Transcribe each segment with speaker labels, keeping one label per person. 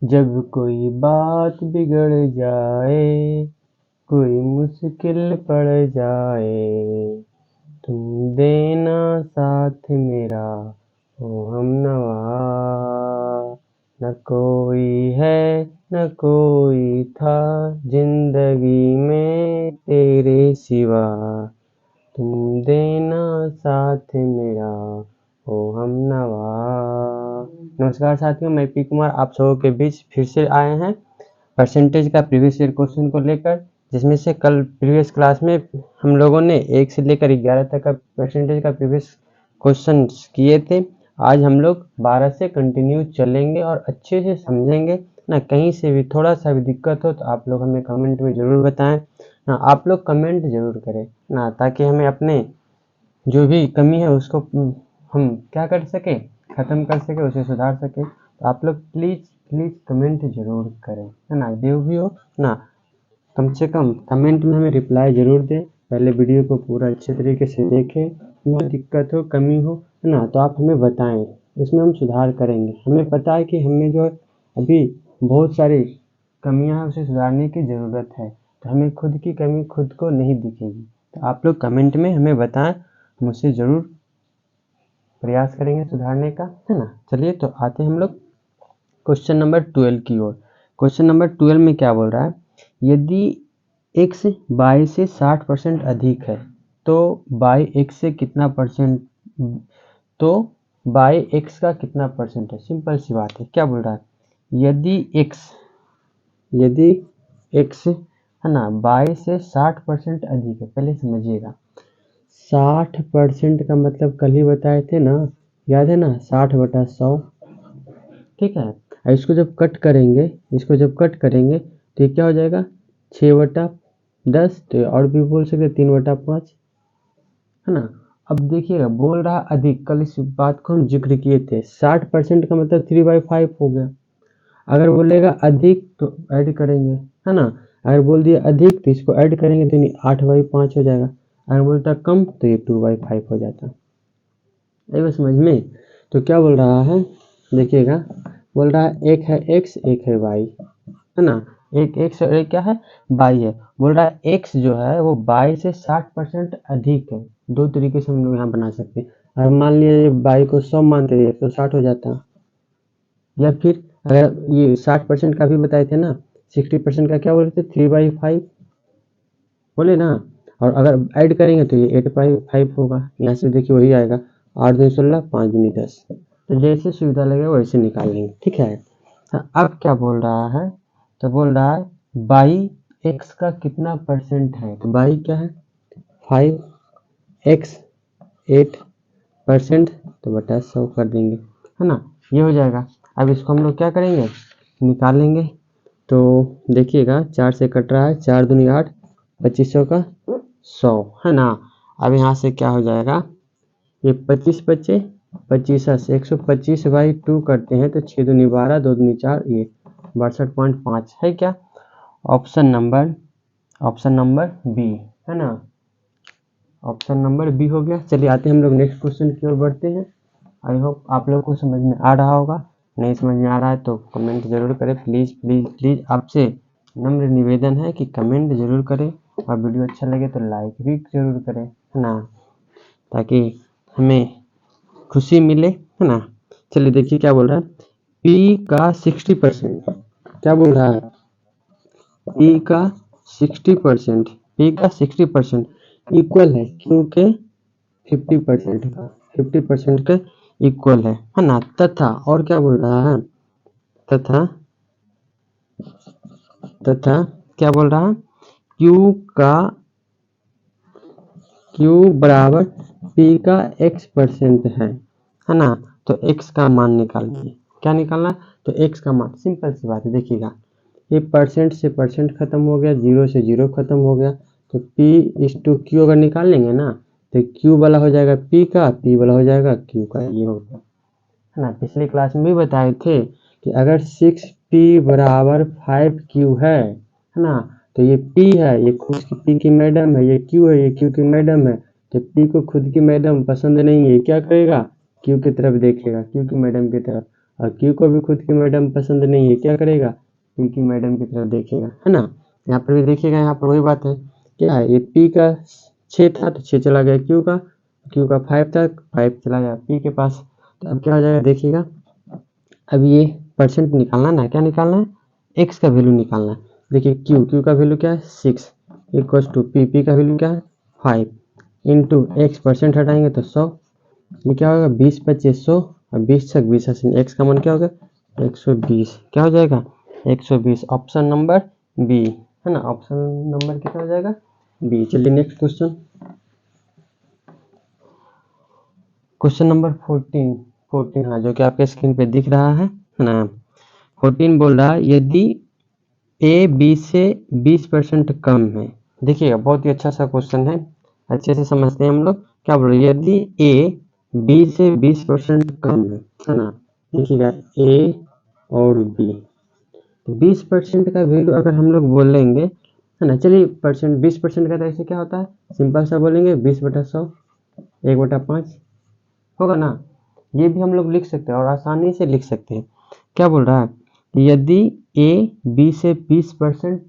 Speaker 1: जब कोई बात बिगड़ जाए, कोई मुश्किल पड़ जाए, तुम देना साथ मेरा ओ हमनवा। न कोई है न कोई था जिंदगी में तेरे सिवा, तुम देना साथ मेरा ओ हमनवा। नमस्कार साथियों, मैं पी कुमार आप सबों के बीच फिर से आए हैं परसेंटेज का प्रीवियस ईयर क्वेश्चन को लेकर, जिसमें से कल प्रीवियस क्लास में हम लोगों ने 1 से लेकर 11 तक का परसेंटेज का प्रीवियस क्वेश्चन किए थे। आज हम लोग 12 से कंटिन्यू चलेंगे और अच्छे से समझेंगे ना। कहीं से भी थोड़ा सा भी दिक्कत हो तो आप लोग हमें कमेंट में ज़रूर बताएं ना। आप लोग कमेंट ज़रूर करें ना, ताकि हमें अपने जो भी कमी है उसको हम क्या कर सके, ख़त्म कर सके, उसे सुधार सके। तो आप लोग प्लीज़ कमेंट ज़रूर करें, है ना। जो भी हो ना, कम से कम कमेंट में हमें रिप्लाई ज़रूर दें। पहले वीडियो को पूरा अच्छे तरीके से देखें, कोई दिक्कत हो कमी हो, है ना, तो आप हमें बताएं, इसमें हम सुधार करेंगे। हमें पता है कि हमें जो अभी बहुत सारी कमियां हैं उसे सुधारने की ज़रूरत है, तो हमें खुद की कमी खुद को नहीं दिखेगी। तो आप लोग कमेंट में हमें बताएं, हम उसे ज़रूर प्रयास करेंगे सुधारने का, है ना। चलिए तो आते हैं हम लोग क्वेश्चन नंबर 12 की ओर। क्वेश्चन नंबर 12 में क्या बोल रहा है, यदि x y से 60% अधिक है तो y x से कितना परसेंट, तो y x का कितना परसेंट है। सिंपल सी बात है, क्या बोल रहा है, यदि x है ना y से 60% अधिक है। पहले समझिएगा, 60% का मतलब कल ही बताए थे ना, याद है ना, 60/100। ठीक है, और इसको जब कट करेंगे तो ये क्या हो जाएगा, 6/10। तो और भी बोल सकते 3/5, है ना। अब देखिएगा, बोल रहा अधिक, कल इस बात को हम जिक्र किए थे। 60% का मतलब 3/5 हो गया। अगर बोलेगा अधिक तो ऐड करेंगे, है ना। अगर बोल दिया अधिक तो इसको ऐड करेंगे तो नहीं 8/5 हो जाएगा। अगर बोलता कम तो ये 2/5 हो जाता। आई बात समझ में। तो क्या बोल रहा है, देखिएगा, बोल रहा है एक है x एक है y, है ना। एक x और एक क्या है, y है। बोल रहा है x जो है वो y से 60% अधिक है। दो तरीके से हम लोग यहाँ बना सकते हैं। अगर मान लिया y को 100 मानते थे तो 60 हो जाता, या फिर अगर ये 60% का भी बताए थे ना, 60% का क्या बोले थे, 3/5 बोले ना। और अगर ऐड करेंगे तो ये 8/5 होगा। यहाँ से देखिए वही आएगा, 8 दूनी 16, 5 दूनी 10। तो जैसे सुविधा लगे वैसे निकाल लेंगे, ठीक है। अब क्या बोल रहा है, तो बोल रहा है बाई एक्स का कितना परसेंट है। तो बाई क्या है, 5x 8% तो बटा 100 कर देंगे, है ना। ये हो जाएगा। अब इसको हम लोग क्या करेंगे, निकालेंगे। तो देखिएगा, 4 से कट रहा है, 4 दूनी 8, 2500 का 100, है ना। अब यहाँ से क्या हो जाएगा, ये 25 बचे, 25 से 125/2 करते हैं तो 6 दूनी 12, 2 दूनी 4, ये 62.5 है क्या, ऑप्शन नंबर बी, है ना। ऑप्शन नंबर बी हो गया। चलिए आते हैं हम लोग नेक्स्ट क्वेश्चन की ओर बढ़ते हैं। आई होप आप लोग को समझ में आ रहा होगा। नहीं समझ में आ रहा है तो कमेंट जरूर करें, प्लीज़ आपसे नम्र निवेदन है कि कमेंट जरूर करें, और वीडियो अच्छा लगे तो लाइक भी जरूर करें, है ना, ताकि हमें खुशी मिले, है ना। चलिए देखिए क्या बोल रहा है, पी का 60%, क्या बोल रहा है, पी का 60% इक्वल है क्योंकि 50% के इक्वल है ना। तथा और क्या बोल रहा है, तथा क्या बोल रहा है, Q बराबर P का x% है ना। तो x का मान निकालिए, क्या निकालना, तो x का मान, सिंपल सी बात है। देखिएगा, ये परसेंट से परसेंट खत्म हो गया, 0 से 0 खत्म हो गया, तो P/Q अगर निकाल लेंगे ना तो Q वाला हो जाएगा P का, P वाला हो जाएगा Q का, ये होगा, है ना। पिछली क्लास में भी बताए थे कि अगर 6P बराबर 5Q है ना, तो ये P है, ये खुद की P की मैडम है, ये Q है, ये Q की मैडम है। तो P को खुद की मैडम पसंद नहीं है, क्या करेगा, Q की तरफ देखेगा, Q की मैडम की तरफ। और क्यू को भी खुद की मैडम पसंद नहीं है, क्या करेगा, पी की मैडम की तरफ देखेगा, है ना। यहाँ पर भी देखिएगा, यहाँ पर वही बात है, क्या है, ये पी का 6 था तो 6 चला गया, क्यू का 5 था, 5 चला गया पी के पास। तो अब क्या हो जाएगा देखिएगा, अब ये परसेंट निकालना ना, क्या निकालना है, एक्स का वैल्यू निकालना है। देखिए क्यू का वैल्यू क्या है 6 इक्वल टू पी का वैल्यू क्या है 5 इंटू एक्स, परसेंट हटाएंगे तो 100, ये क्या होगा 20 25 100 और 20 छक 20 एक्स का मान क्या होगा 120, क्या हो जाएगा 120, ऑप्शन नंबर बी, है ना, ऑप्शन नंबर कितना हो जाएगा बी। चलिए नेक्स्ट क्वेश्चन, क्वेश्चन नंबर 14 हाँ, जो कि आपके स्क्रीन पे दिख रहा है ना। 14 बोल रहा है यदि ए बी से 20% कम है। देखिएगा बहुत ही अच्छा सा क्वेश्चन है, अच्छे से समझते हैं हम लोग। क्या बोल रहे हैं, यदि ए बी से 20% कम है ना। देखिएगा ए और बी, 20% का वैल्यू अगर हम लोग बोलेंगे, है ना, चलिए परसेंट 20% का तो ऐसे क्या होता है, सिंपल सा बोलेंगे 20/100 1/5 होगा ना। ये भी हम लोग लिख सकते हैं और आसानी से लिख सकते हैं। क्या बोल रहा है, यदि ए बी से 20%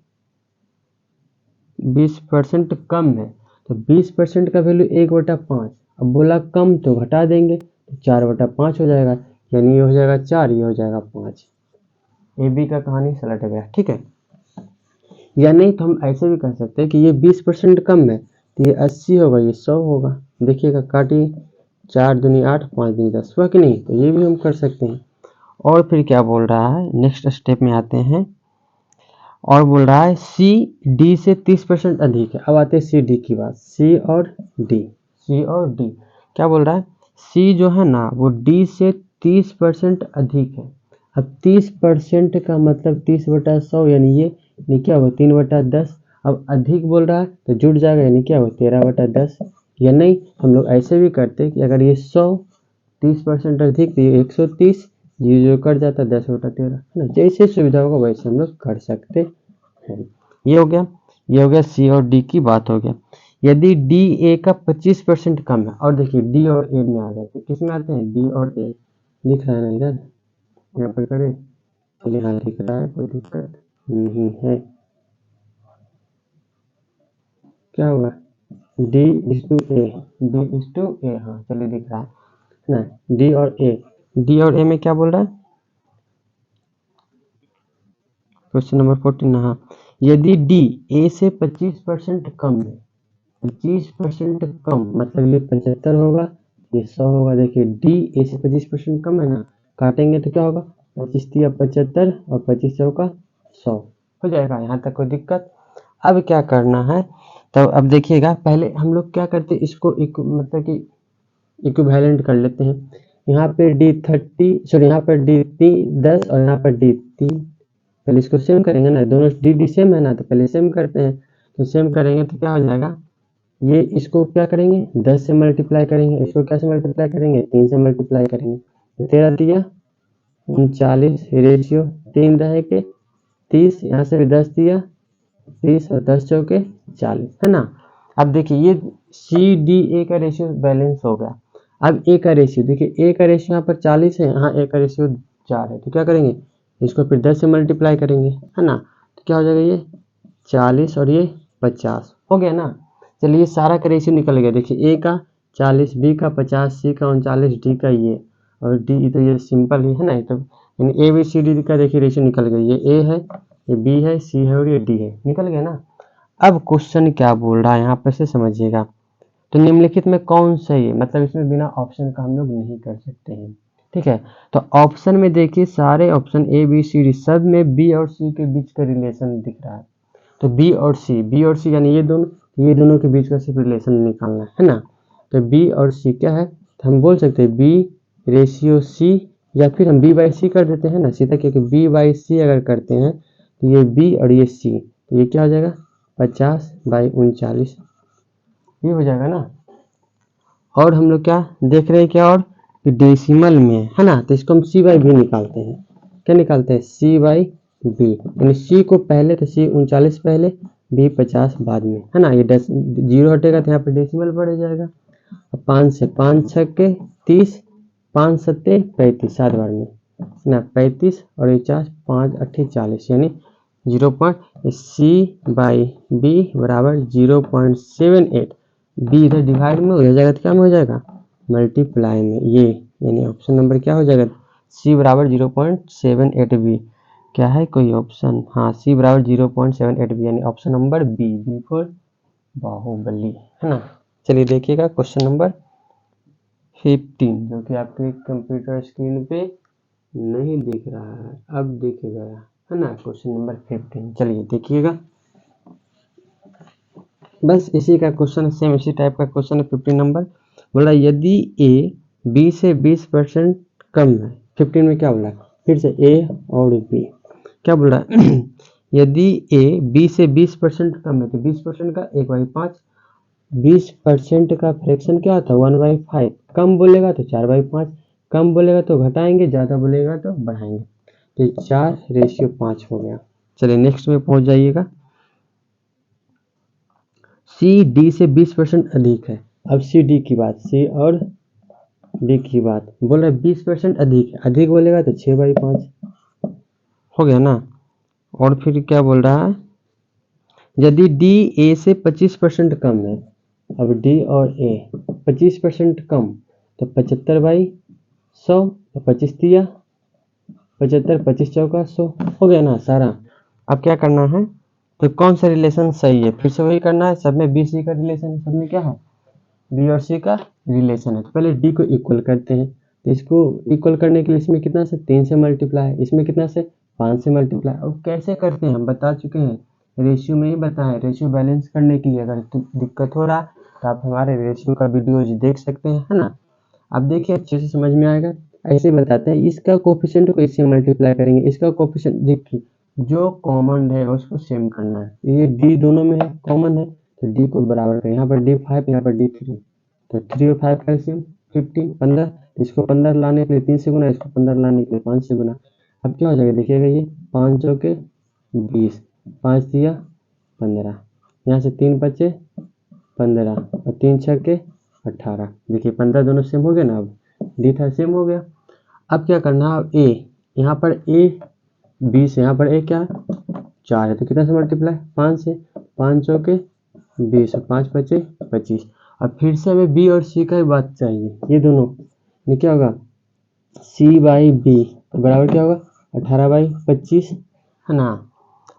Speaker 1: कम है तो 20% का वैल्यू 1/5। अब बोला कम तो घटा देंगे तो 4/5 हो जाएगा, यानी ये हो जाएगा 4, ये हो जाएगा 5। ए बी का कहानी सलट गया, ठीक है। या नहीं तो हम ऐसे भी कर सकते हैं कि ये 20% कम है तो ये 80 होगा, ये 100 होगा। देखिएगा काटिए, 4 दूनी 8 5 दूनी 10 हुआ कि नहीं, तो ये भी हम कर सकते हैं। और फिर क्या बोल रहा है, नेक्स्ट स्टेप में आते हैं, और बोल रहा है सी डी से 30% अधिक है। अब आते हैं सी डी की बात, सी और डी क्या बोल रहा है, सी जो है ना वो डी से 30% अधिक है। अब 30% का मतलब 30/100, यानी ये क्या होगा 3/10। अब अधिक बोल रहा है तो जुड़ जाएगा, यानी क्या होगा 13/10। या नहीं हम लोग ऐसे भी करते हैं कि अगर ये 100 30% अधिक तो ये 130, जो कट जाता है 10/13, है ना। जैसे सुविधा होगा वैसे हम लोग कर सकते हैं। ये हो गया सी और डी की बात हो गया। यदि डी ए का 25% कम है, और देखिए डी और ए में आ जाते हैं, किस में आते हैं, डी और ए, दिख रहा है ना इधर, यहाँ पर करें, चलिए हाँ दिख रहा है, कोई दिक्कत नहीं है। क्या होगा D/A, हाँ चलिए दिख रहा है ना, डी और ए में क्या बोल रहा है, क्वेश्चन नंबर 14 हाँ, यदि डी ए से 25% कम है, 25% कम मतलब ये 75 होगा, ये 100 होगा। देखिए डी ए से 25% कम है ना, काटेंगे तो क्या होगा 25 तिया 75 और 25 चौका 100 हो जाएगा, यहाँ तक कोई दिक्कत। अब क्या करना है, तो अब देखिएगा पहले हम लोग क्या करते हैं, इसको मतलब कि इक्विवेलेंट कर लेते हैं। यहाँ पे D30 यहाँ पर D10 और यहाँ पर D3, पहले इसको सेम करेंगे ना, दोनों डी सेम है ना, तो पहले सेम करते हैं। तो सेम करेंगे तो क्या हो जाएगा, ये इसको क्या करेंगे 10 से मल्टीप्लाई करेंगे, इसको क्या से मल्टीप्लाई करेंगे 3 से मल्टीप्लाई करेंगे, तो 13 दिया 39 रेशियो 3 दहे के 30, यहाँ से भी 10 दिया 30 और 10 चौके 40, है ना। अब देखिए ये सी डी ए का रेशियो बैलेंस हो गया। अब ए का रेशियो देखिए, ए का रेशियो यहाँ पर 40 है, यहाँ ए का रेशियो 4 है, तो क्या करेंगे इसको फिर 10 से मल्टीप्लाई करेंगे, है ना। तो क्या हो जाएगा ये 40 और ये 50 हो गया ना। चलिए सारा का रेशियो निकल गया, देखिए ए का 40, बी का 50, सी का 39, डी का ये, और डी तो ये सिंपल ही है ना, तो यानी ए बी सी डी का देखिए रेशियो निकल गया, ये ए है, ये बी है, सी है और ये डी है, निकल गया ना। अब क्वेश्चन क्या बोल रहा है यहाँ पर से समझिएगा, तो निम्नलिखित में कौन सही है, मतलब इसमें बिना ऑप्शन का हम लोग नहीं कर सकते हैं, ठीक है। तो ऑप्शन में देखिए सारे option a b c d सब में बी और सी के बीच का रिलेशन दिख रहा है, तो बी और सी यानी ये दोनों के बीच का सिर्फ रिलेशन निकालना है ना। तो बी और सी क्या है, तो हम बोल सकते हैं बी रेशियो सी, या फिर हम बी बाई सी कर देते हैं ना सीधा, क्योंकि बी बाई सी अगर करते हैं तो ये बी और ये सी, तो ये क्या हो जाएगा 50/39, ये हो जाएगा ना। और हम लोग क्या देख रहे हैं, क्या और डेसिमल में है ना, तो इसको हम सी बाई बी निकालते हैं, क्या निकालते हैं सी बाई बी, यानी सी को पहले तो सी 39 पहले, बी 50 बाद में, है ना। ये 10 जीरो हटेगा तो यहाँ पे डेसिमल बढ़ जाएगा। 5 से 5 छक्के 30, 5 सत्ते 35 7 बार में, ना 35 और 50, 5 8 40 यानी 0.C/B बराबर 0.78। बी इधर डिवाइड में हो जाएगा तो क्या में हो जाएगा, मल्टीप्लाई में। ये यानी ऑप्शन नंबर क्या हो जाएगा, सी बराबर 0.78B। क्या है कोई ऑप्शन, हाँ सी बराबर 0.78B यानी option number b for Bahubali, है ना। चलिए देखिएगा क्वेश्चन नंबर 15 जो कि आपके कंप्यूटर स्क्रीन पे नहीं दिख रहा है, अब दिख गया है ना। क्वेश्चन नंबर 15 चलिए देखिएगा, बस इसी का क्वेश्चन, सेम इसी टाइप का क्वेश्चन है। 15 नंबर बोला यदि ए बी से 20% कम है। 15 में क्या बोला, फिर से ए और बी क्या बोल रहा है यदि ए बी से 20% कम है तो 20% का 1/5, 20% का फ्रैक्शन क्या होता है 1/5। कम बोलेगा तो 4/5, कम बोलेगा तो घटाएंगे, ज़्यादा बोलेगा तो बढ़ाएंगे। तो 4:5 हो गया। चलिए नेक्स्ट में पहुंच जाइएगा। सी डी से 20% अधिक है। अब सी डी की बात, सी और डी की बात बोल रहा है 20% अधिक है, अधिक बोलेगा तो 6/5 हो गया ना। और फिर क्या बोल रहा है, यदि डी ए से 25% कम है। अब डी और ए 25% कम तो 75/100, तो 25 दिया 75, 25 चौका 100 हो गया ना सारा। अब क्या करना है, तो कौन सा रिलेशन सही है, फिर से वही करना है। सब में बी सी का रिलेशन है, सब में क्या है बी और सी का रिलेशन है। तो पहले डी को इक्वल करते हैं, तो इसको इक्वल करने के लिए इसमें कितना से 3 से मल्टीप्लाई, इसमें कितना से 5 से मल्टीप्लाई। और कैसे करते हैं हम बता चुके हैं, रेशियो में ही बताएं। रेशियो बैलेंस करने के लिए अगर दिक्कत हो रहा तो आप हमारे रेशियो का वीडियो देख सकते हैं, है ना। अब देखिए अच्छे से समझ में आएगा। ऐसे बताते हैं, इसका कोफिशिएंट को इससे मल्टीप्लाई करेंगे, इसका कोफिशिएंट देखिए जो कॉमन है उसको सेम करना है। ये डी दोनों में है, कॉमन है, तो डी को बराबर करें। यहाँ पर D5, यहाँ पर D3, तो 3 और 5 का एलसीएम 15, 15। इसको 15 लाने के लिए 3 से गुना, इसको 15 लाने के लिए 5 से गुना। अब क्या हो जाएगा देखिएगा, ये 5 चौके 20, 5 दिया 15, यहाँ से 3 बचे 15 और 3 छक्के 18। देखिए 15 दोनों सेम हो गए ना। अब डी था सेम हो गया। अब क्या करना है, अब ए यहाँ पर ए 20, यहाँ पर ए क्या 4 है, तो कितना से मल्टीप्लाई 5 से, 5 चौके 20 और 5 बचे 25। अब फिर से हमें बी और सी का ही बात चाहिए, ये दोनों ये क्या होगा C/B बराबर क्या होगा 18/25, है ना।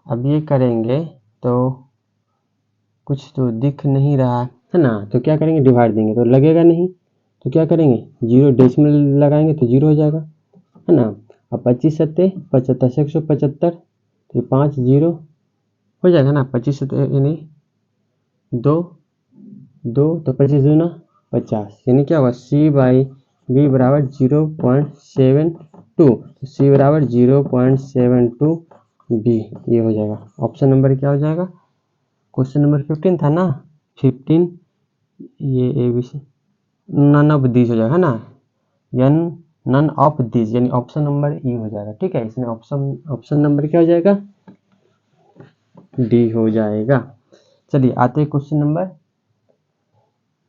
Speaker 1: अब ये करेंगे तो कुछ तो दिख नहीं रहा है ना, तो क्या करेंगे डिवाइड देंगे तो लगेगा नहीं, तो क्या करेंगे 0 डेसिमल लगाएंगे तो 0 हो जाएगा, है ना। अब 25 सत्ते 75 से 175, तो 5 0 हो जाएगा ना। 25 सत्ते यानी 2 2, तो 25 दूना 50, यानी क्या होगा C/B बराबर 0.72, तो सी बराबर 0.72B ये हो जाएगा। ऑप्शन नंबर क्या हो जाएगा, क्वेश्चन नंबर 15 था ना, 15 ये a b c none of this हो जाएगा, है ना। नन ऑफ दिस यानी ऑप्शन नंबर ई हो जाएगा। ठीक है, इसमें ऑप्शन नंबर क्या हो जाएगा, डी हो जाएगा। चलिए आते हैं क्वेश्चन नंबर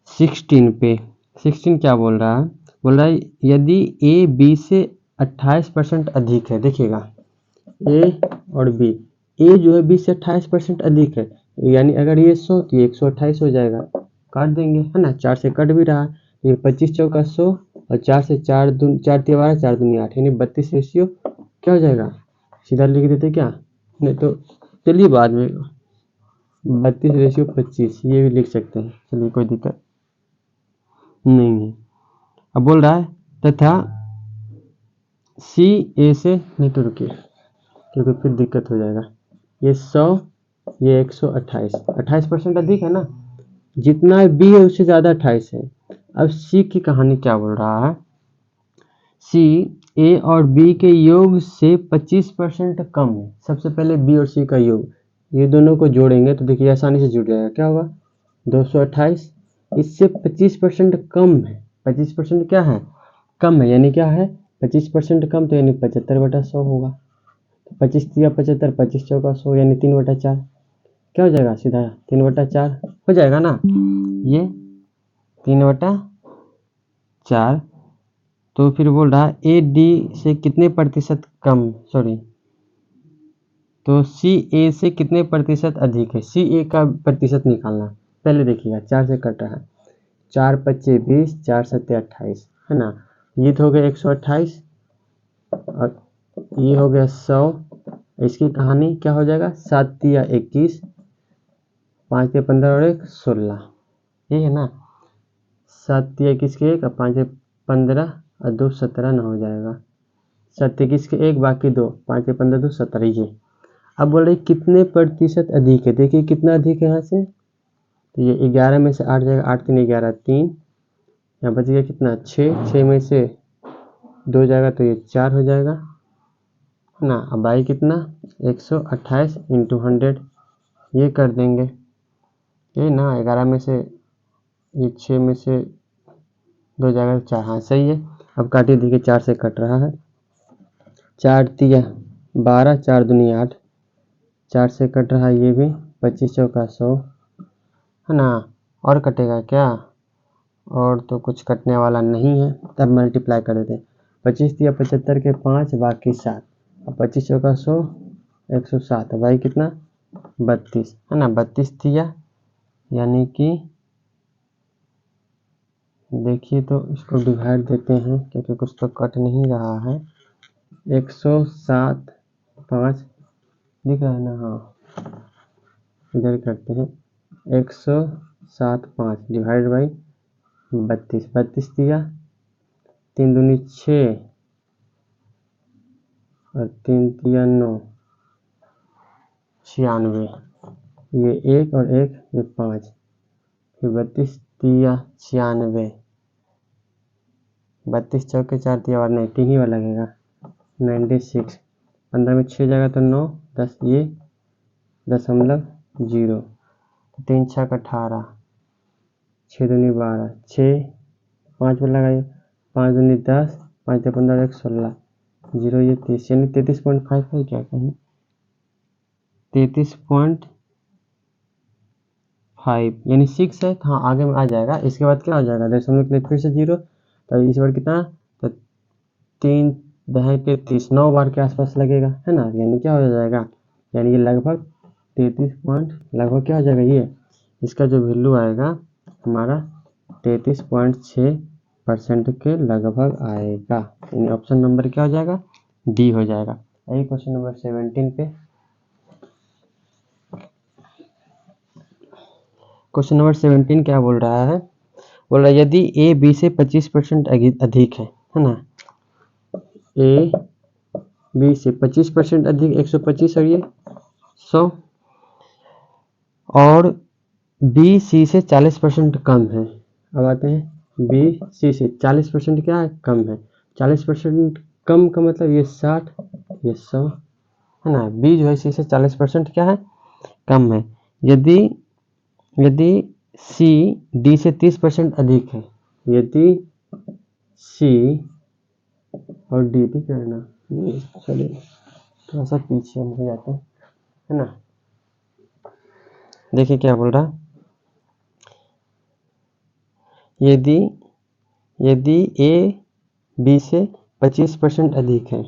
Speaker 1: 16 पे। 16 क्या बोल रहा है, बोल रहा है यदि ए बी से 28% अधिक है। देखिएगा ए और बी, ए जो है बी से 28% अधिक है, यानी अगर ये 100 तो ये 128 हो जाएगा, काट देंगे, है ना। 4 से कट भी रहा, ये 25 चौका 100 और 4 से 4 दूनी 4 तिया 12, 4 दूनी 8 यानी 32 रेशियो क्या हो जाएगा, सीधा लिख देते क्या, नहीं तो चलिए बाद में 32:25 ये भी लिख सकते हैं, चलिए कोई दिक्कत नहीं है। अब बोल रहा है तथा सी ए से, नहीं तो रुकिए क्योंकि फिर दिक्कत हो जाएगा। ये 100 ये 128, 28% अधिक है ना, जितना बी है उससे ज़्यादा 28 है। अब सी की कहानी क्या बोल रहा है, सी ए और बी के योग से 25% कम है। सबसे पहले बी और सी का योग, ये दोनों को जोड़ेंगे तो देखिए आसानी से जुड़ जाएगा, क्या होगा 228, इससे 25% कम है। 25% क्या है, कम है, यानी क्या है 25% कम, तो यानी 75/100 होगा। तो 25 दिया 75, 25 चौका 100 यानी 3/4 क्या हो जाएगा, सीधा 3/4 हो जाएगा ना। ये 3/4 तो फिर बोल रहा है ए डी से कितने प्रतिशत कम, सॉरी, तो सी ए से कितने प्रतिशत अधिक है, सी ए का प्रतिशत निकालना। पहले देखिएगा 4 से कट रहा है, 4 पच्चे 20, 4 सत्ते 28, है ना। ये तो हो गया 128 और ये हो गया 100। इसकी कहानी क्या हो जाएगा, 7 तिया 21, 5 तिया 15 और 1 16, ये है ना। 7 तिया 21 के 1 और 5 तिया 15 और 2 17 ना हो जाएगा। 7 तिया 21 के 1 बाकी 2, 5 तिया 15 2 17, ये। अब बोल रहे कितने प्रतिशत अधिक है, देखिए कितना अधिक है यहाँ से, तो ये 11 में से 8 जाएगा, 8 3 11 3, यहाँ बच गया कितना 6, 6 में से 2 जाएगा तो ये 4 हो जाएगा, है ना। अब आई कितना 128 इंटू 100, ये कर देंगे, ये ना 11 में से ये 6 में से 2 जाएगा तो 4, हाँ सही है। अब काटिए, देखिए 4 से कट रहा है, 4 तिया 12, 4 दूनी 8, 4 से कट रहा है ये भी, 25 चौका 100, है ना। और कटेगा क्या, और तो कुछ कटने वाला नहीं है, तब मल्टीप्लाई कर देते हैं। 25 तिया 75 के 5 बाकी 7, अब 25 चौका 100, 107, भाई कितना 32, है ना। 32 तिया यानी कि देखिए तो इसको डिवाइड देते हैं क्योंकि कुछ तो कट नहीं रहा है। 107 5 दिख रहा है ना, हाँ इधर करते हैं। 107 5 डिवाइड बाई 32, 32 दिया 3 दूनी 6 और 3 तिया 9, 96, ये 1 और 1 ये 5, फिर 32 तिया 96, 32 चौके 4 तिया और नहीं 3 ही बार लगेगा, 96, 15 में 6 जाएगा तो 9, 10 ये 0.0, 3 छक 18, 6 दूनी 12, 6 5 पर लगाइए, 5 दूनी 10, 5 15 1 16, 0 ये 30, यानी 33.5 है क्या कहीं, 33.5 यानी 6 है, हाँ आगे में आ जाएगा। इसके बाद क्या हो जाएगा, दशमलव के लिए फिर से 0, तो इस बार कितना, तो 3 दहाई 33, 9 बार के आसपास लगेगा, है ना। यानी क्या हो जाएगा, यानी ये लगभग 33 पॉइंट लगभग क्या हो जाएगा, ये इसका जो वैल्यू आएगा हमारा 33.6% के लगभग आएगा, यानी ऑप्शन नंबर क्या हो जाएगा, डी हो जाएगा। यही क्वेश्चन नंबर 17 पे। क्वेश्चन नंबर 17 क्या बोल रहा है, बोल रहा है यदि ए बी से 25% अधिक है ना, ए बी से 25% अधिक 125 और ये 100, और बी सी से 40% कम है। अब आते हैं बी सी से 40% क्या है, कम है। 40% कम का मतलब ये 60 ये 100, है ना। बी जो है सी से 40% क्या है, कम है। यदि सी डी से 30% अधिक है, यदि सी और डी भी करना, चलिए थोड़ा सा पीछे हम हो जाते हैं, है ना। देखिए क्या बोल रहा, यदि ए बी से 25% अधिक है,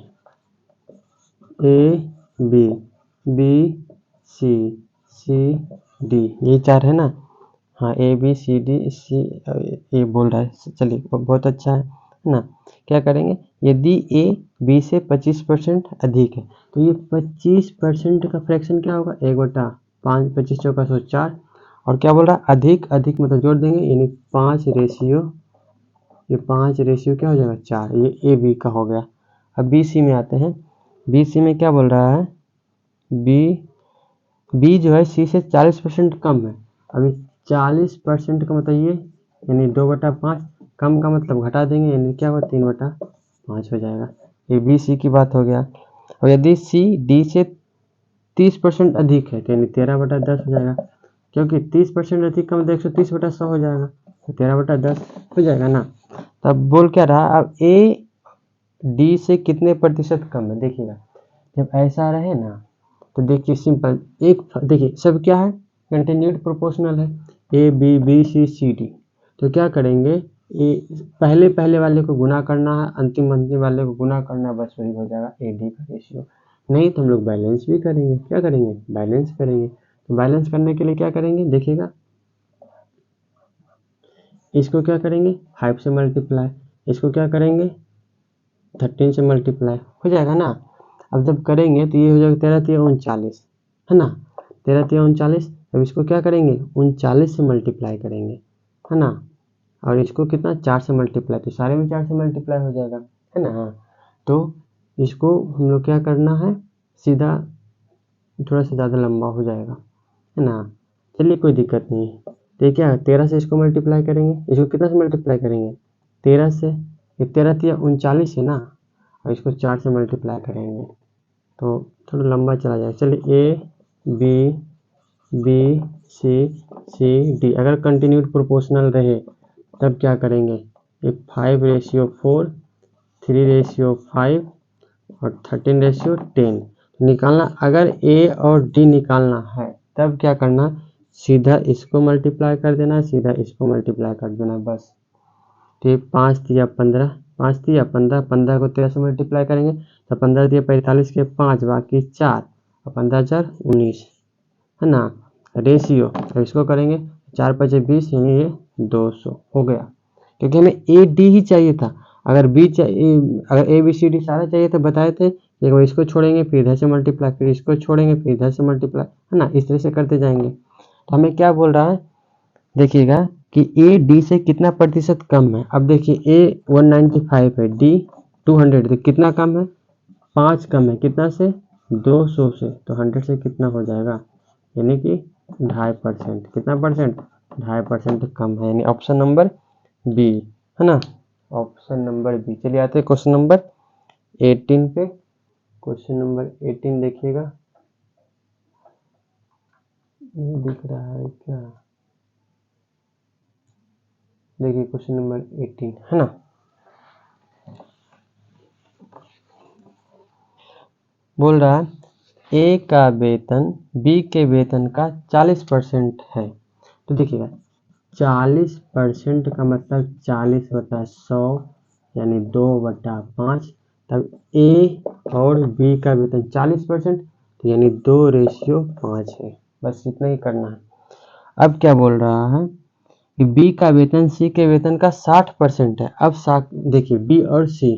Speaker 1: a b b c c d, ये 4 है ना, हाँ ए बी सी डी सी ए बोल रहा है, चलिए बहुत अच्छा है ना। क्या करेंगे, यदि ए बी से 25% अधिक है, तो ये 25% का फ्रैक्शन क्या होगा, 1/5, 25 चौका 100 4, और क्या बोल रहा है, अधिक अधिक मतलब जोड़ देंगे, यानी 5 रेशियो, ये 5 रेशियो क्या हो जाएगा 4, ये ए बी का हो गया। अब बी सी में आते हैं, बी सी में क्या बोल रहा है, बी जो है सी से 40% कम है। अभी 40% का मतलब ये, यानी 2/5, कम का मतलब घटा देंगे, यानी क्या होगा 3/5 हो जाएगा। ये बी सी की बात हो गया। और यदि सी डी से 30% अधिक है, तो यानी 13/10 हो जाएगा, क्योंकि 30% अधिक का मतलब 130/100 हो जाएगा, तो 13/10 हो जाएगा ना। तब बोल क्या रहा, अब ए डी से कितने प्रतिशत कम है, देखिएगा जब ऐसा रहे ना, तो देखिए सिंपल, एक देखिए सब क्या है, कंटिन्यूड प्रोपोर्शनल है, a b b c c d, तो क्या करेंगे, पहले पहले वाले को गुना करना है, अंतिम अंतिम वाले को गुना करना है, बस वही हो जाएगा AD का रेशियो। नहीं तो हम लोग बैलेंस भी करेंगे। क्या करेंगे? बैलेंस करेंगे। तो बैलेंस करने के लिए क्या करेंगे? देखिएगा, इसको क्या करेंगे? 5 से मल्टीप्लाई, इसको क्या करेंगे? 13 से मल्टीप्लाई, हो जाएगा ना। अब जब करेंगे तो ये हो जाएगा 13 3 39, है ना। 13 3 39। अब इसको क्या करेंगे? 39 से मल्टीप्लाई करेंगे, है ना। और इसको कितना? 4 से मल्टीप्लाई, तो सारे में 4 से मल्टीप्लाई हो जाएगा, है ना। तो इसको हम लोग क्या करना है? सीधा थोड़ा सा ज़्यादा लंबा हो जाएगा, है ना। चलिए कोई दिक्कत नहीं है। तो ये क्या है? 13 से इसको मल्टीप्लाई करेंगे, इसको कितना से मल्टीप्लाई करेंगे? 13 से। ये 13 3 39 है ना, और इसको 4 से मल्टीप्लाई करेंगे तो थोड़ा लंबा चला जाएगा। चलिए A B C D अगर कंटिन्यूड प्रोपोर्शनल रहे तब क्या करेंगे? ये 5:4, 3:5 और 13:10 निकालना। अगर A और D निकालना है तब क्या करना? सीधा इसको मल्टीप्लाई कर देना, सीधा इसको मल्टीप्लाई कर देना, बस। तो ये 5 3 15, 5 3 15, 15 को 13 से मल्टीप्लाई करेंगे तो 15 3 45 के 5 बाकी 4 और 15 4 19, है ना। रेशियो अब इसको करेंगे 4 5 20, यानी ये 200 हो गया, क्योंकि हमें AD ही चाहिए था। अगर अगर ABCD सारा चाहिए तो बताए थे, एक बार इसको छोड़ेंगे फिर इधर से मल्टीप्लाई, फिर इसको छोड़ेंगे फिर इधर से मल्टीप्लाई, है ना। इस तरह से करते जाएंगे। तो हमें क्या बोल रहा है? देखिएगा कि AD से कितना प्रतिशत कम है। अब देखिए A 195 है, D 200, तो कितना कम है? 5 कम है, कितना से? 200 से। तो 100 से कितना हो जाएगा? यानी कि 2.5%। कितना परसेंट? 2.5% कम है, यानी ऑप्शन नंबर बी, है ना। Option number b. चलिए आते हैं क्वेश्चन नंबर 18 पे। क्वेश्चन नंबर 18 देखिएगा, ये दिख रहा है क्या? देखिए क्वेश्चन नंबर 18, है ना। बोल रहा है A का वेतन B के वेतन का 40% है। तो देखिएगा 40% का मतलब 40/100 यानी 2/5। तब A और B का वेतन 40%, तो यानी 2:5 है। बस इतना ही करना है। अब क्या बोल रहा है कि B का वेतन C के वेतन का 60% है। अब देखिए B और C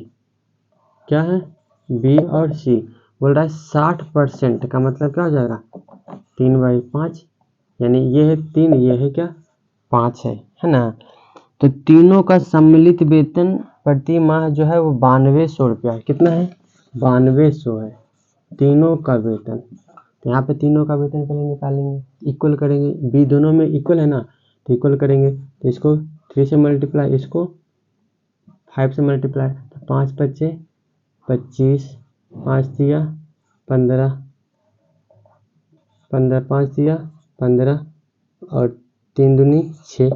Speaker 1: क्या है? B और C बोल रहा है 60% का मतलब क्या हो जाएगा? 3/5, यानी ये है 3, ये है क्या? 5 है ना। तो तीनों का सम्मिलित वेतन प्रति माह जो है वो 9200 रुपया है। कितना है? 9200 है तीनों का वेतन। तो यहाँ पे तीनों का वेतन पहले निकालेंगे, इक्वल करेंगे। बी दोनों में इक्वल है ना, तो इक्वल करेंगे। तो इसको 3 से मल्टीप्लाई, इसको 5 से मल्टीप्लाई, तो 5 5 25, 5 दिया 15, 15 5 दिया 15 और 3 दूनी 6,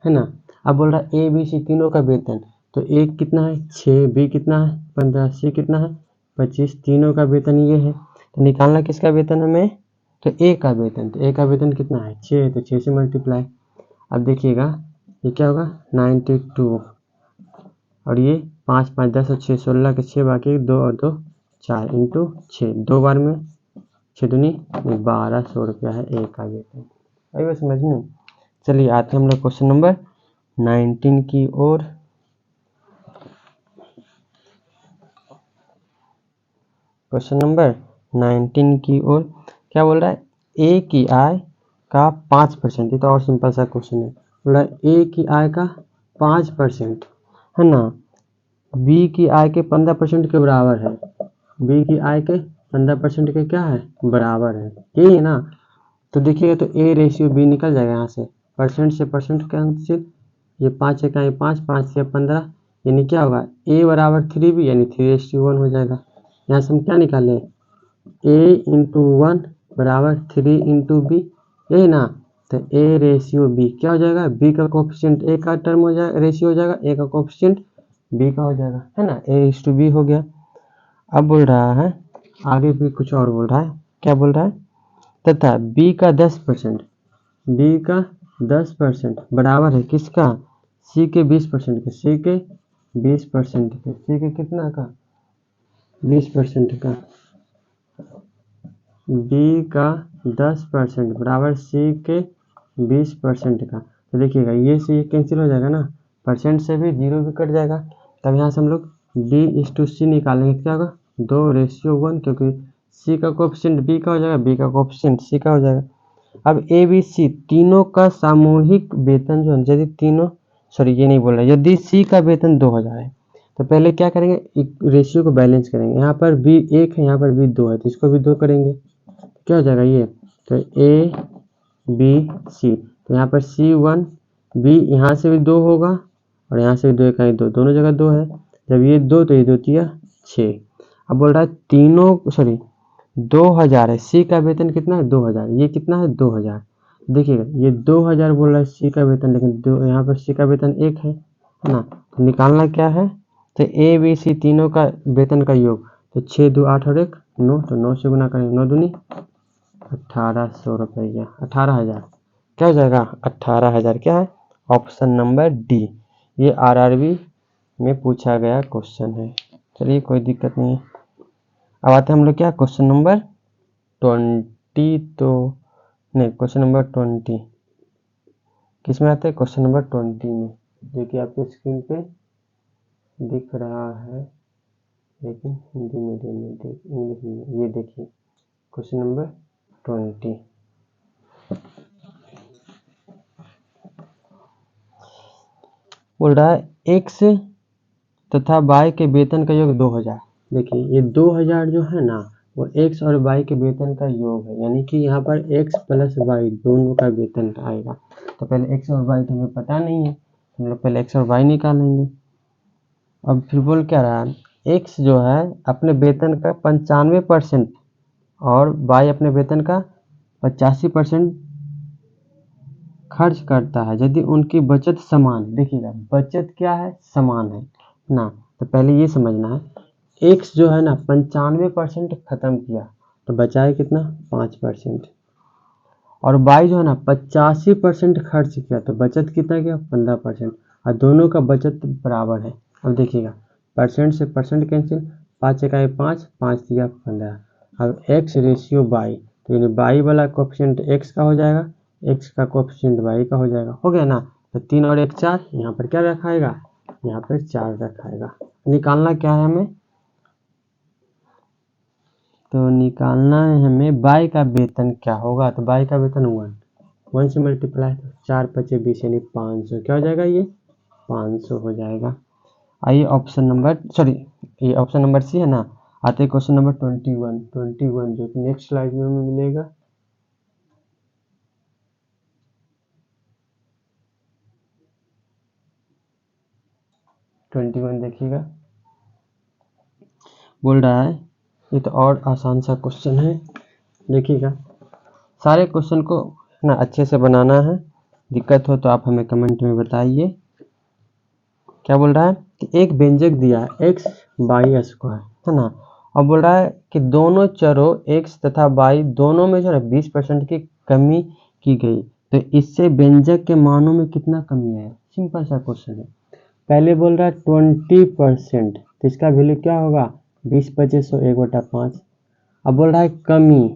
Speaker 1: है ना। अब बोल रहा है ABC तीनों का वेतन, तो A कितना है? 6, B कितना है? 15, C कितना है? 25। तीनों का वेतन ये है, तो निकालना किसका वेतन हमें? तो A का वेतन। तो A का वेतन कितना है? 6 है, तो 6 से मल्टीप्लाई। अब देखिएगा ये क्या होगा? 92 और ये 5 5 10 और 6 16 के 6 बाकी 2 और 2 4 इंटू 6, 2 बार में 6 दूनी 1200 रुपया है A का वेतन। आई बात समझ में? चलिए आते हैं हम लोग क्वेश्चन नंबर 19 की ओर। क्वेश्चन नंबर 19 की ओर क्या बोल रहा है? A की आय का 5%, ये तो और सिंपल सा क्वेश्चन है। बोल रहा है A की आय का 5%, है ना, B की आय के 15% के बराबर है। B की आय के 15% के क्या है? बराबर है, यही है ना। तो देखिएगा तो A/B निकल जाएगा यहाँ से, परसेंट से परसेंट कैंसिल, ये 5 है, 5 5 से 15, यानी क्या होगा? A बराबर 3B, यानी 3:1 हो जाएगा। यहाँ से हम क्या निकाले? A/1 बराबर 3 B, यही ना। तो A/B क्या हो जाएगा? B का कोफिशिएंट A का टर्म हो जाएगा, रेशियो हो जाएगा, A का कोफिशिएंट B का हो जाएगा, है ना। A/B हो गया। अब बोल रहा है आगे भी कुछ और बोल रहा है। क्या बोल रहा है? तथा B का 10%, B का 10% बराबर है किसका? सी के 20% के, सी के 20% के, सी के कितना का 20% का, बी का 10% बराबर सी के 20% का। तो देखिएगा ये से ये कैंसिल हो जाएगा ना, परसेंट से भी 0 भी कट जाएगा। तब यहाँ से हम लोग D/C निकालेंगे, क्या होगा 2:1, क्योंकि सी का कोएफिशिएंट बी का हो जाएगा, बी का कोएफिशिएंट सी का हो जाएगा। अब ए बी सी तीनों का सामूहिक वेतन जो है, यदि तीनों ये नहीं बोल रहा, यदि सी का वेतन 2000 है तो पहले क्या करेंगे, रेशियो को बैलेंस करेंगे। यहाँ पर बी 1 है, यहाँ पर बी 2 है, तो इसको भी 2 करेंगे, क्या हो जाएगा ये, तो ए बी सी, तो यहाँ पर C1 बी यहाँ से भी 2 होगा और यहाँ से भी 2, एक 2, दोनों जगह 2 है। जब ये 2 तो ये 2 तिया 6। अब बोल रहा है तीनों 2000 है, सी का वेतन कितना है 2000, ये कितना है 2000। देखिएगा ये 2000 बोल रहा है सी का वेतन, लेकिन यहाँ पर सी का वेतन 1 है ना, तो निकालना क्या है, तो ए बी सी तीनों का वेतन का योग, तो 6 2 8 और 1 9, तो 9 से गुना करेंगे, 9 दूनी 1800 रुपया, 18,000, क्या हो जाएगा 18,000, क्या है ऑप्शन नंबर डी। ये RRB में पूछा गया क्वेश्चन है। चलिए कोई दिक्कत नहीं है। अब आते हैं हम लोग क्या क्वेश्चन नंबर 20, तो नहीं क्वेश्चन नंबर 20 किस में आता है, क्वेश्चन नंबर 20 में, जो कि आपके स्क्रीन पे दिख रहा है, लेकिन हिंदी मीडियम में इंग्लिश में, ये देखिए क्वेश्चन नंबर 20। बोल रहा है एक्स तथा वाई के वेतन का योग 2000। देखिए ये 2000 जो है ना, वो एक्स और वाई के वेतन का योग है, यानी कि यहाँ पर एक्स प्लस वाई दोनों का वेतन आएगा। तो पहले एक्स और वाई तो हमें पता नहीं है, हम लोग पहले एक्स और वाई निकालेंगे। अब फिर बोल क्या रहा है, एक्स जो है अपने वेतन का 95% और वाई अपने वेतन का 85% खर्च करता है यदि उनकी बचत समान, देखिएगा बचत क्या है समान है ना, तो पहले ये समझना है, एक्स जो है ना 95% खत्म किया तो बचाए कितना 5%, और वाई जो है ना 85% खर्च किया तो बचत कितना किया 15%, और दोनों का बचत बराबर है। अब देखिएगा परसेंट से परसेंट कैंसिल, 5 1 5, 5 दिया 15। अब एक्स रेशियो वाई, तो यानी वाई वाला कोएफिशिएंट एक्स का हो जाएगा, एक्स का कोएफिशिएंट वाई का हो जाएगा, हो गया ना। तो 3 और 1 4, यहाँ पर क्या रखाएगा, यहाँ पर 4 रखाएगा। निकालना क्या है हमें, तो निकालना है हमें वाई का वेतन क्या होगा, तो वाई का वेतन 1 से मल्टीप्लाई, 4 5 20 यानी 500, क्या हो जाएगा ये 500 हो जाएगा। आइए ऑप्शन नंबर ये ऑप्शन नंबर सी है ना। आते हैं क्वेश्चन नंबर 21 जो कि नेक्स्ट स्लाइड में हमें मिलेगा। देखिएगा बोल रहा है, ये तो और आसान सा क्वेश्चन है, देखिएगा सारे क्वेश्चन को ना अच्छे से बनाना है, दिक्कत हो तो आप हमें कमेंट में बताइए। क्या बोल रहा है कि एक व्यंजक दिया है x बाई स्क्वायर है ना, और बोल रहा है कि दोनों चरों x तथा y दोनों में जो है 20% की कमी की गई, तो इससे व्यंजक के मानों में कितना कमी है। सिंपल सा क्वेश्चन है। पहले बोल रहा है 20%, तो इसका वैल्यू क्या होगा 20 25 100 1/5। अब बोल रहा है कमी,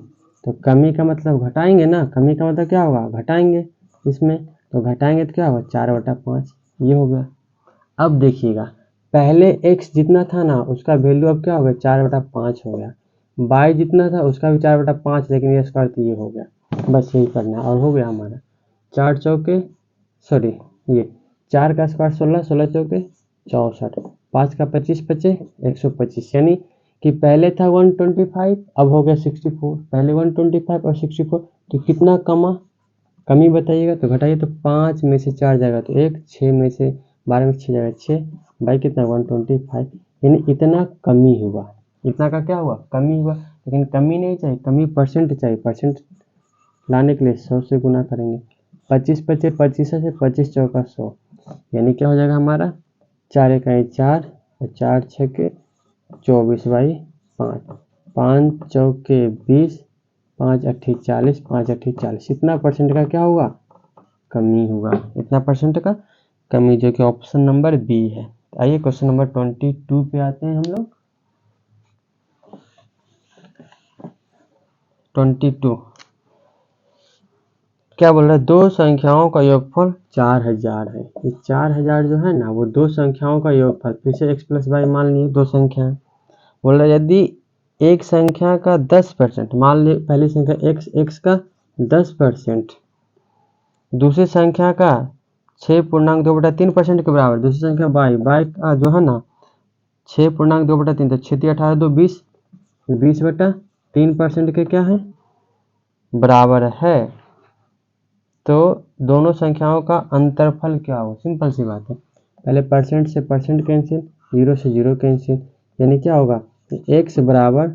Speaker 1: तो कमी का मतलब घटाएंगे ना, कमी का मतलब क्या होगा घटाएंगे इसमें, तो घटाएंगे तो क्या होगा 4/5, ये हो गया। अब देखिएगा पहले x जितना था ना उसका वैल्यू अब क्या हो गया 4/5 हो गया, y जितना था उसका भी 4/5, लेकिन ये स्क्वायर तो ये हो गया, बस यही करना है और हो गया हमारा। 4 चौके ये 4 का स्क्वायर 16, 16 चौके 64, 5 का 25 25 125, यानी कि पहले था 125 अब हो गया 64, पहले 125 और 64, तो कितना कमी बताइएगा, तो घटाइए तो 5 में से 4 जाएगा तो 1, 6 में से 12 में 6 जाएगा 6, बाई कितना 125, यानी इतना कमी हुआ, इतना का क्या हुआ कमी हुआ। लेकिन कमी नहीं चाहिए, कमी परसेंट चाहिए, परसेंट लाने के लिए 100 से गुना करेंगे, 25 25 25 से 25 चौका 100, यानी क्या हो जाएगा हमारा 4 1 4 और 4 6 24 बाई 5, 5 चौके 20, 5 8 40, 5 8 40, इतना परसेंट का क्या हुआ कमी हुआ, इतना परसेंट का कमी, जो कि ऑप्शन नंबर बी है। आइए क्वेश्चन नंबर 22 पे आते हैं हम लोग। 22 क्या बोल रहा है, दो संख्याओं का योगफल 4000 है। ये 4000 जो है ना, वो दो संख्याओं का योगफल, फिर से x प्लस वाई मान लीजिए दो संख्या है। बोल रहा है यदि एक संख्या का 10%, मान ली पहली संख्या x का 10%, दूसरी संख्या का 6.2/3% के बराबर, दूसरी संख्या y का जो है ना 6.2/3, तो 6 18 2 20, 20/3% के क्या है, बराबर है। तो दोनों संख्याओं का अंतरफल क्या हो, सिंपल सी बात है। पहले परसेंट से परसेंट कैंसिल, 0 से 0 कैंसिल, यानी क्या होगा, x बराबर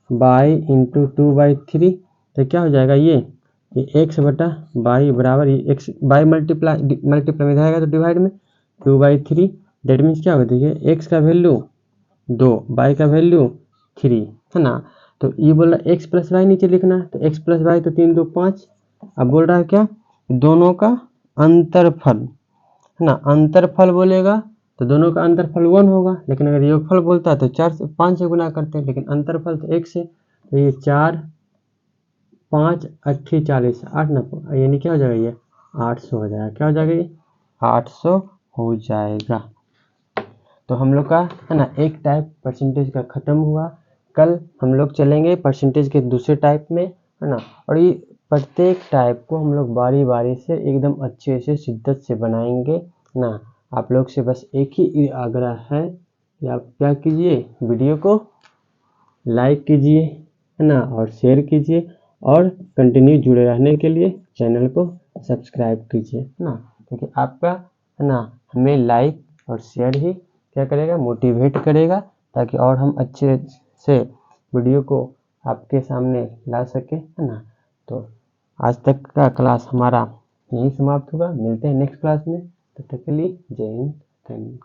Speaker 1: y इंटू 2/3, तो क्या हो जाएगा ये x बटा y बराबर ये x y मल्टीप्लाई में जाएगा तो डिवाइड में 2/3, डेट मीन्स क्या होगा, देखिए x का वैल्यू 2, y का वैल्यू 3 है ना। तो ये बोल रहा है x प्लस वाई नीचे लिखना है, तो x प्लस वाई तो 3 2 5। अब बोल रहा है क्या, दोनों का अंतरफल है ना, अंतरफल बोलेगा तो दोनों का अंतरफल 1 होगा, लेकिन अगर योगफल बोलता है तो 4 से 5 से गुना करते हैं, लेकिन अंतरफल तो 1 से, तो ये 4 5 8 40, 8 ना, यानी क्या हो जाएगा, ये 800 हो जाएगा। क्या हो जाएगा, ये 800 हो जाएगा। तो हम लोग का है ना एक टाइप परसेंटेज का ख़त्म हुआ। कल हम लोग चलेंगे परसेंटेज के दूसरे टाइप में, है ना। और ये प्रत्येक टाइप को हम लोग बारी बारी से एकदम अच्छे से शिद्दत से बनाएंगे ना। आप लोग से बस एक ही आग्रह है कि आप क्या कीजिए, वीडियो को लाइक कीजिए है ना, और शेयर कीजिए, और कंटिन्यू जुड़े रहने के लिए चैनल को सब्सक्राइब कीजिए है ना, क्योंकि आपका है ना हमें लाइक और शेयर ही क्या करेगा, मोटिवेट करेगा, ताकि और हम अच्छे से वीडियो को आपके सामने ला सके है ना। तो आज तक का क्लास हमारा यहीं समाप्त होगा, मिलते हैं नेक्स्ट क्लास में, तब तक के लिए जय हिंद, थैंक यू।